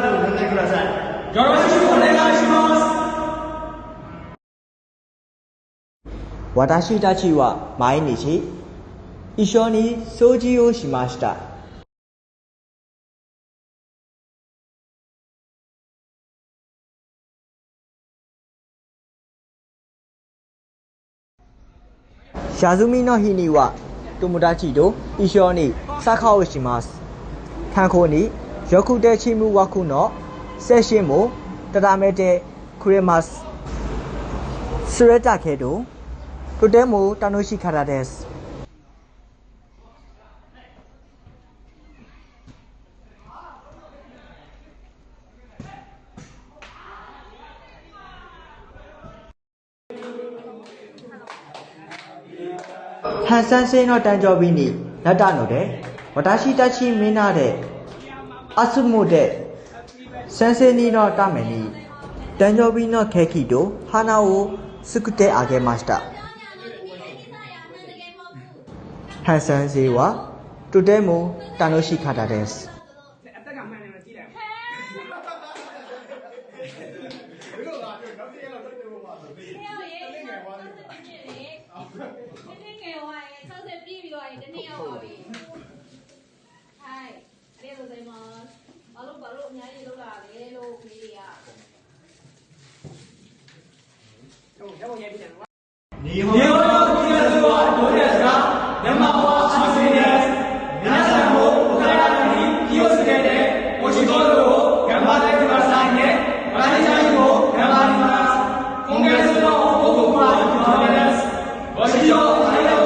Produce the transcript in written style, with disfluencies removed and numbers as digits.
らでお呼んでください。よろしくお願いします。私たちは毎日一緒に掃除をしました。休みの日には友達と一緒にサッカーをします。観光によくでチームワークのセッションも高めてくれます。それだけど、とても楽しかったです。ハン先生の誕生日になったので、私たちみんなで集まって先生のために誕生日のケーキと花を作ってあげました。ハン先生はとても楽しかったです。日本の季節はどうですか？山は暑いです。皆さんもお体に気をつけてお仕事を頑張ってくださいね。私たちも頑張ります。今月の報告は以上です。ご視聴ありがとうございました。